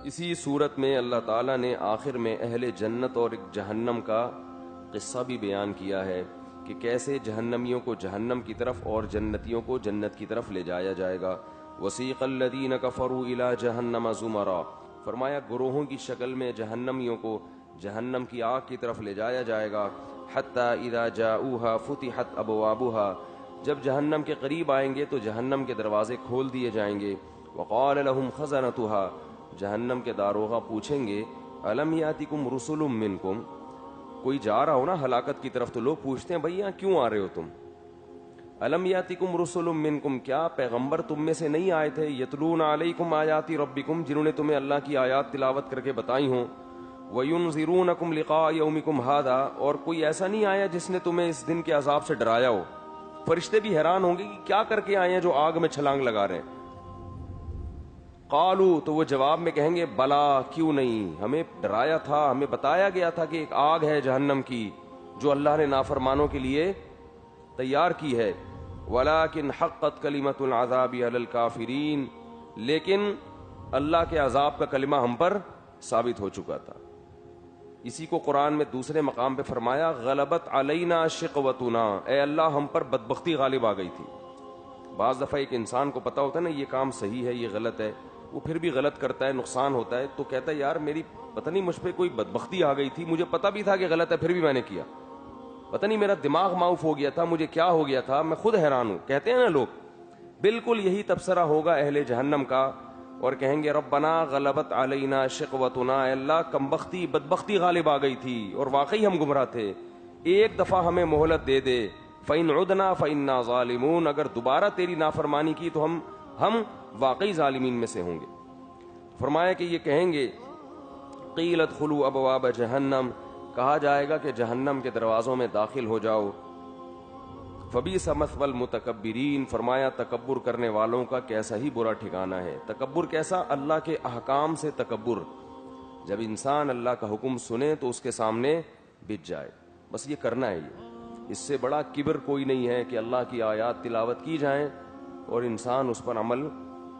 اسی صورت میں اللہ تعالیٰ نے آخر میں اہل جنت اور جہنم کا قصہ بھی بیان کیا ہے کہ کیسے جہنمیوں کو جہنم کی طرف اور جنتیوں کو جنت کی طرف لے جایا جائے گا. وسیق الذین کفروا الی جہنم زمرا، فرمایا گروہوں کی شکل میں جہنمیوں کو جہنم کی آگ کی طرف لے جایا جائے گا. حتی اذا جاؤوها فتحت ابوابها، جب جہنم کے قریب آئیں گے تو جہنم کے دروازے کھول دیے جائیں گے. وقال لهم خزنتها، جہنم کے داروغہ پوچھیں گے الم یاتکم رسل منکم، کوئی جا رہا ہو نا ہلاکت کی طرف تو لوگ پوچھتے ہیں بھئی یہاں کیوں آ رہے ہو تم؟ الم یاتکم رسل منکم، کیا پیغمبر تم میں سے نہیں آئے تھے؟ یتلون علیکم آیات ربکم، جنہوں نے تمہیں اللہ کی آیات تلاوت کر کے بتائی ہوں. وینذرونکم لقاء یومکم ھذا، اور کوئی ایسا نہیں آیا جس نے تمہیں اس دن کے عذاب سے ڈرایا ہو. فرشتے بھی حیران ہوں گے کہ کیا کر کے آئے ہیں جو آگ میں چھلانگ لگا رہے ہیں. قالوا، تو وہ جواب میں کہیں گے بلا، کیوں نہیں، ہمیں ڈرایا تھا، ہمیں بتایا گیا تھا کہ ایک آگ ہے جہنم کی جو اللہ نے نافرمانوں کے لیے تیار کی ہے. ولکن حقت کلمۃ العذاب علی الکافرین، لیکن اللہ کے عذاب کا کلمہ ہم پر ثابت ہو چکا تھا. اسی کو قرآن میں دوسرے مقام پہ فرمایا غلبت علینا شقوتنا، اے اللہ ہم پر بدبختی غالب آ گئی تھی. بعض دفعہ ایک انسان کو پتا ہوتا ہے نا یہ کام صحیح ہے یہ غلط ہے، وہ پھر بھی غلط کرتا ہے، نقصان ہوتا ہے، تو کہتا ہے یار میری پتہ نہیں مجھ پہ کوئی بدبختی آ گئی تھی، مجھے پتا بھی تھا کہ غلط ہے پھر بھی میں نے کیا، پتہ نہیں میرا دماغ معاف ہو گیا تھا، مجھے کیا ہو گیا تھا، میں خود حیران ہوں. کہتے ہیں نا لوگ، بالکل یہی تبصرہ ہوگا اہل جہنم کا، اور کہیں گے ربنا غلبت علینا شقوتنا، اے اللہ کمبختی بدبختی غالب آ گئی تھی اور واقعی ہم گمراہ تھے، ایک دفعہ ہمیں مہلت دے دے. فَإِنْ عُدْنَا فَإِنَّا ظَالِمُونَ، اگر دوبارہ تیری نافرمانی کی تو ہم واقعی ظالمین میں سے ہوں گے. فرمایا کہ یہ کہیں گے قِيلَ ادْخُلُوا أَبْوَابَ جَهَنَّمَ، کہا جائے گا کہ جہنم کے دروازوں میں داخل ہو جاؤ. فَبِئْسَ مَثْوَى الْمُتَكَبِّرِينَ، فرمایا تکبر کرنے والوں کا کیسا ہی برا ٹھکانہ ہے. تکبر کیسا؟ اللہ کے احکام سے تکبر، جب انسان اللہ کا حکم سنے تو اس کے سامنے بچ جائے، بس یہ کرنا ہے. یہ اس سے بڑا کبر کوئی نہیں ہے کہ اللہ کی آیات تلاوت کی جائیں اور انسان اس پر عمل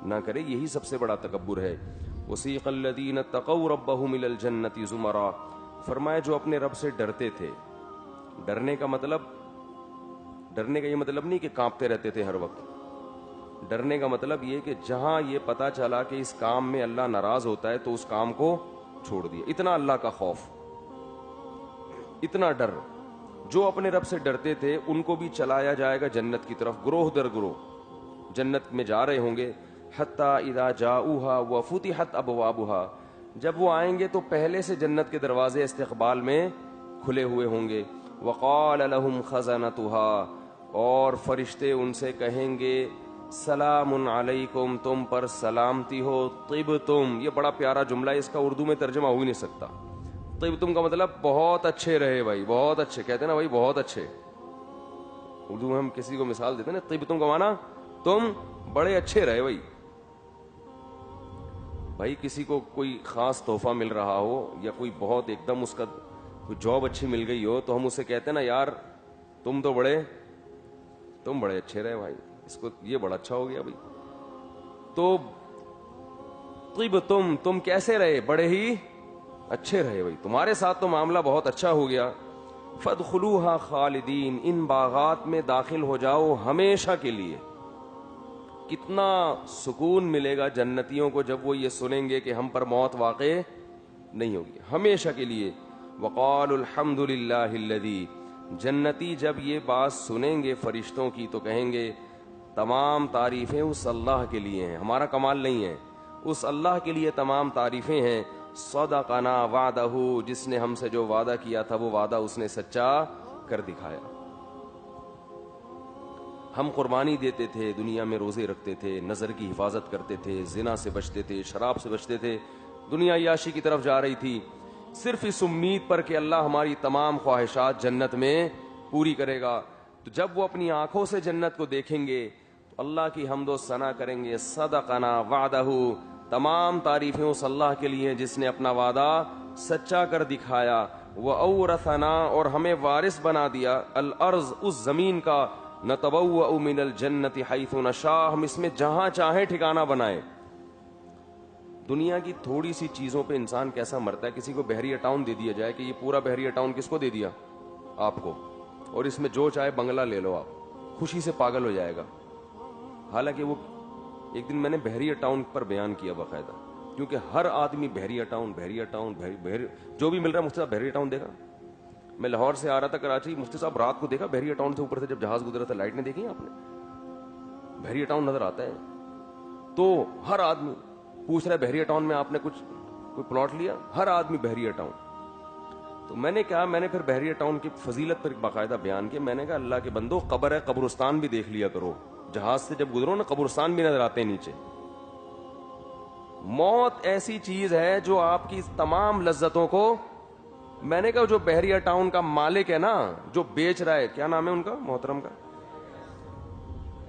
نہ کرے، یہی سب سے بڑا تکبر ہے. وسیق الذین اتقوا ربهم الى الجنة زمرا، فرمایا جو اپنے رب سے ڈرتے تھے. ڈرنے کا یہ مطلب نہیں کہ کانپتے رہتے تھے ہر وقت. ڈرنے کا مطلب یہ کہ جہاں یہ پتا چلا کہ اس کام میں اللہ ناراض ہوتا ہے تو اس کام کو چھوڑ دیا. اتنا اللہ کا خوف، اتنا ڈر. جو اپنے رب سے ڈرتے تھے ان کو بھی چلایا جائے گا جنت کی طرف، گروہ در گروہ جنت میں جا رہے ہوں گے. حتی اذا جاؤوها وفتحت ابوابها، جب وہ آئیں گے تو پہلے سے جنت کے دروازے استقبال میں کھلے ہوئے ہوں گے. وقال لهم خزنتها، اور فرشتے ان سے کہیں گے سلام علیکم، تم پر سلامتی ہو. طبتم، یہ بڑا پیارا جملہ ہے، اس کا اردو میں ترجمہ ہو ہی نہیں سکتا. طبتم کا مطلب بہت اچھے رہے بھائی، بہت اچھے، کہتے ہیں نا بھائی بہت اچھے. اردو میں ہم کسی کو مثال دیتے ہیں نا، طبتم کا معنی تم بڑے اچھے رہے بھائی. بھائی کسی کو کوئی خاص تحفہ مل رہا ہو یا کوئی بہت ایک دم اس کا کوئی جاب اچھی مل گئی ہو تو ہم اسے کہتے ہیں نا یار تم بڑے اچھے رہے بھائی، اس کو یہ بڑا اچھا ہو گیا بھائی. تو طبتم، تم کیسے رہے؟ بڑے ہی اچھے رہے بھائی، تمہارے ساتھ تو معاملہ بہت اچھا ہو گیا. فادخلوها خالدین، ان باغات میں داخل ہو جاؤ ہمیشہ کے لیے. کتنا سکون ملے گا جنتیوں کو جب وہ یہ سنیں گے کہ ہم پر موت واقع نہیں ہوگی، ہمیشہ کے لیے. وقالوا الحمد للہ الذی، جنتی جب یہ بات سنیں گے فرشتوں کی تو کہیں گے تمام تعریفیں اس اللہ کے لیے ہیں، ہمارا کمال نہیں ہے، اس اللہ کے لیے تمام تعریفیں ہیں. صدقنا وعدہ، جس نے ہم سے جو وعدہ کیا تھا وہ وعدہ اس نے سچا کر دکھایا. ہم قربانی دیتے تھے، دنیا میں روزے رکھتے تھے، نظر کی حفاظت کرتے تھے، زنا سے بچتے تھے، شراب سے بچتے تھے، دنیا عیاشی کی طرف جا رہی تھی، صرف اس امید پر کہ اللہ ہماری تمام خواہشات جنت میں پوری کرے گا. تو جب وہ اپنی آنکھوں سے جنت کو دیکھیں گے تو اللہ کی حمد و ثنا کریں گے. صدقنا وعدہ، تمام تعریفیں اس اللہ کے لیے جس نے اپنا وعدہ سچا کر دکھایا. وَأَوْرَثَنَا، اور ہمیں وارث بنا دیا، الارض، اس زمین کا، نتبوأ من الجنت حیث نشاء، ہم اس میں جہاں چاہیں ٹھکانہ بنائیں، دنیا کی تھوڑی سی چیزوں پہ انسان کیسا مرتا ہے. کسی کو بحریہ ٹاؤن دے دیا جائے کہ یہ پورا بحریہ ٹاؤن کس کو دے دیا؟ آپ کو, اور اس میں جو چاہے بنگلہ لے لو, آپ خوشی سے پاگل ہو جائے گا. حالانکہ وہ ایک دن میں نے بحریہ ٹاؤن پر بیان کیا باقاعدہ, کیونکہ ہر آدمی بحریہ ٹاؤن بحریہ ٹاؤن جو بھی مل رہا ہے. مفتی صاحب بحریہ ٹاؤن دیکھا؟ میں لاہور سے آ رہا تھا کراچی, مفتی صاحب رات کو دیکھا بحریہ ٹاؤن سے اوپر سے جب جہاز گزرا تھا, لائٹ نے دیکھی آپ نے؟ بحریہ ٹاؤن نظر آتا ہے. تو ہر آدمی پوچھ رہا ہے بحریہ ٹاؤن میں آپ نے کوئی پلاٹ لیا؟ ہر آدمی بحریہ ٹاؤن. تو میں نے کہا, میں نے پھر بحریہ ٹاؤن کی فضیلت پر باقاعدہ بیان کیا. میں نے کہا اللہ کے بندو, قبر ہے, قبرستان بھی دیکھ لیا کرو. جہاز سے جب گزرو نا, قبرستان بھی نظر آتے ہیں نیچے. موت ایسی چیز ہے جو آپ کی تمام لذتوں کو, میں نے کہا جو بحریہ ٹاؤن کا مالک ہے نا, جو بیچ رہا ہے, کیا نام ہے ان کا محترم کا؟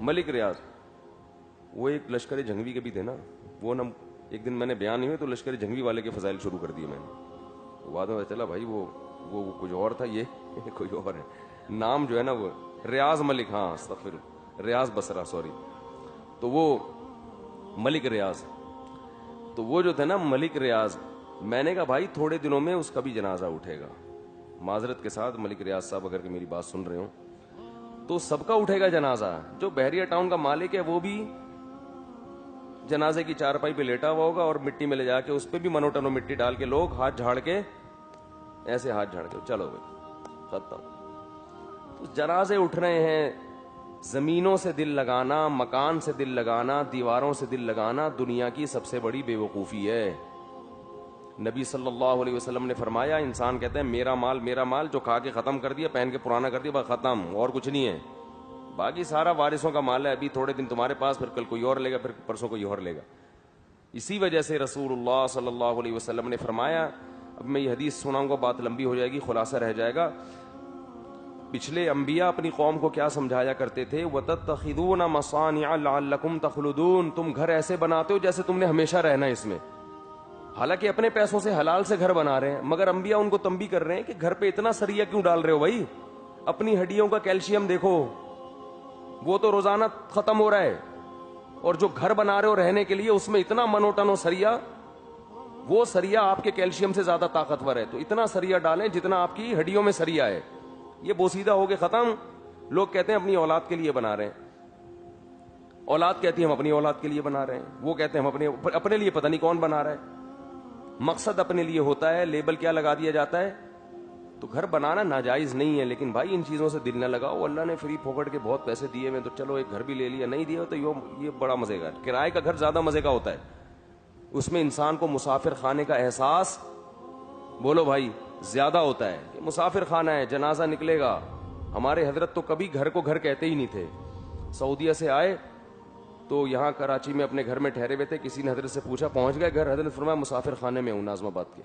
ملک ریاض. وہ ایک لشکر جھنگوی کے بھی تھے نا. وہ نا ایک دن میں نے بیان نہیں ہوئے تو لشکر جھنگوی والے کے فضائل شروع کر دیے میں نے. بعد میں چلا بھائی وہ کچھ اور تھا, یہ کوئی اور ہے. نام جو ہے نا وہ ریاض ملک, ہاں استغفر, ریاض بصرہ, سوری. تو وہ ملک ریاض, تو وہ جو تھے نا ملک ریاض, میں نے کہا بھائی تھوڑے دنوں میں اس کا بھی جنازہ اٹھے گا. معذرت کے ساتھ ملک ریاض صاحب اگر کہ میری بات سن رہے ہوں, تو سب کا اٹھے گا جنازہ. جو بحریہ ٹاؤن کا مالک ہے وہ بھی جنازے کی چارپائی پہ لیٹا ہوا ہوگا, اور مٹی میں لے جا کے اس پہ بھی منوٹنو مٹی ڈال کے لوگ ہاتھ جھاڑ کے, ایسے ہاتھ جھاڑ کے چلو بھائی ختم. تو جنازے اٹھ رہے ہیں. زمینوں سے دل لگانا, مکان سے دل لگانا, دیواروں سے دل لگانا دنیا کی سب سے بڑی بے وقوفی ہے. نبی صلی اللہ علیہ وسلم نے فرمایا, انسان کہتا ہے میرا مال میرا مال, جو کھا کے ختم کر دیا, پہن کے پرانا کر دیا, بس ختم, اور کچھ نہیں ہے. باقی سارا وارثوں کا مال ہے. ابھی تھوڑے دن تمہارے پاس, پھر کل کوئی اور لے گا, پھر پرسوں کوئی اور لے گا. اسی وجہ سے رسول اللہ صلی اللہ علیہ وسلم نے فرمایا, اب میں یہ حدیث سناؤں گا, بات لمبی ہو جائے گی, خلاصہ رہ جائے گا. پچھلے انبیاء اپنی قوم کو کیا سمجھایا کرتے تھے؟ وَتَتَّخِذُونَ مَصَانِعَ لَعَلَّكُمْ تَخْلُدُونَ, تم گھر ایسے بناتے ہو جیسے تم نے ہمیشہ رہنا ہے اس میں. حالانکہ اپنے پیسوں سے حلال سے گھر بنا رہے ہیں, مگر انبیاء ان کو تنبیہ کر رہے ہیں کہ گھر پہ اتنا سریا کیوں ڈال رہے ہو بھائی؟ اپنی ہڈیوں کا کیلشیم دیکھو, وہ تو روزانہ ختم ہو رہا ہے. اور جو گھر بنا رہے ہو رہنے کے لیے, اس میں اتنا منوٹن ہو سریا, وہ سریا آپ کے کیلشیم سے زیادہ طاقتور ہے. تو اتنا سریا ڈالیں جتنا آپ کی ہڈیوں میں سریا ہے. یہ بوسیدہ ہو کے ختم. لوگ کہتے ہیں اپنی اولاد کے لیے بنا رہے ہیں, اولاد کہتی ہے ہم اپنی اولاد کے لیے بنا رہے ہیں, وہ کہتے ہیں ہم اپنے لیے, پتہ نہیں کون بنا رہا ہے. مقصد اپنے لیے ہوتا ہے, لیبل کیا لگا دیا جاتا ہے. تو گھر بنانا ناجائز نہیں ہے, لیکن بھائی ان چیزوں سے دل نہ لگاؤ. اللہ نے فری پھوکٹ کے بہت پیسے دیے ہوئے, تو چلو ایک گھر بھی لے لیا, نہیں دیا تو یہ بڑا مزے کا. کرائے کا گھر زیادہ مزے کا ہوتا ہے, اس میں انسان کو مسافر خانے کا احساس, بولو بھائی, زیادہ ہوتا ہے کہ مسافر خانہ ہے, جنازہ نکلے گا. ہمارے حضرت تو کبھی گھر کو گھر کہتے ہی نہیں تھے. سعودیہ سے آئے تو یہاں کراچی میں اپنے گھر میں ٹھہرے ہوئے تھے. کسی نے حضرت سے پوچھا کہاں گئے گھر؟ حضرت فرمایا مسافر خانے میں ہوں, ناظم آباد کے.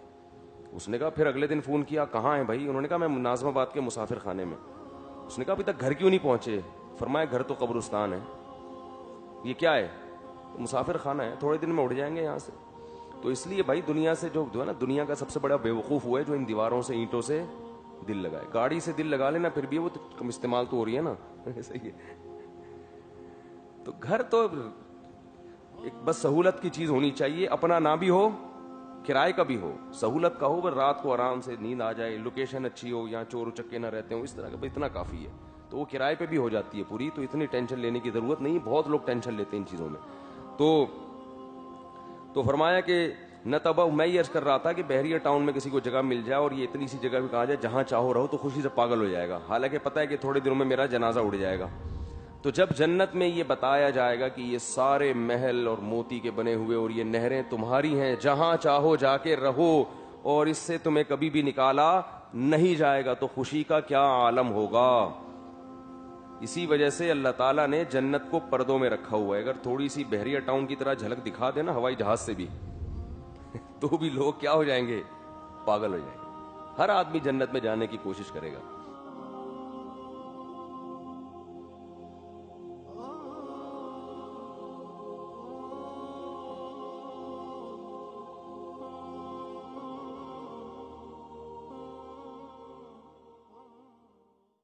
اس نے کہا پھر اگلے دن فون کیا, کہاں ہیں بھائی؟ انہوں نے کہا میں ناظم آباد کے مسافر خانے میں. اس نے کہا ابھی تک گھر کیوں نہیں پہنچے؟ فرمایا گھر تو قبرستان ہے. یہ کیا ہے؟ مسافر خانہ ہے, تھوڑے دن میں اٹھ جائیں گے یہاں سے. تو اس لیے بھائی دنیا سے جو ہے نا, دنیا کا سب سے بڑا بے وقوف ہوا ہے جو ان دیواروں سے, اینٹوں سے دل لگائے. گاڑی سے دل لگا لینا, پھر بھی وہ کم استعمال تو ہو رہی ہے نا. صحیح ہے. تو گھر تو ایک بس سہولت کی چیز ہونی چاہیے, اپنا نہ بھی ہو, کرائے کا بھی ہو, سہولت کا ہو, پر رات کو آرام سے نیند آ جائے, لوکیشن اچھی ہو, یہاں چور اچکے نہ رہتے ہوں, اس طرح کا اتنا کافی ہے. تو وہ کرائے پہ بھی ہو جاتی ہے پوری, تو اتنی ٹینشن لینے کی ضرورت نہیں. بہت لوگ ٹینشن لیتے ہیں ان چیزوں میں. تو فرمایا کہ نہ تبا, میں یہ عرض کر رہا تھا کہ بحریہ ٹاؤن میں کسی کو جگہ مل جائے اور یہ اتنی سی جگہ بھی کہا جائے جہاں چاہو رہو, تو خوشی سے پاگل ہو جائے گا. حالانکہ پتہ ہے کہ تھوڑے دنوں میں میرا جنازہ اڑ جائے گا. تو جب جنت میں یہ بتایا جائے گا کہ یہ سارے محل اور موتی کے بنے ہوئے اور یہ نہریں تمہاری ہیں, جہاں چاہو جا کے رہو, اور اس سے تمہیں کبھی بھی نکالا نہیں جائے گا, تو خوشی کا کیا عالم ہوگا. اسی وجہ سے اللہ تعالیٰ نے جنت کو پردوں میں رکھا ہوا ہے. اگر تھوڑی سی بحریہ ٹاؤن کی طرح جھلک دکھا دینا ہوائی جہاز سے بھی تو بھی لوگ کیا ہو جائیں گے, پاگل ہو جائیں گے. ہر آدمی جنت میں جانے کی کوشش کرے گا.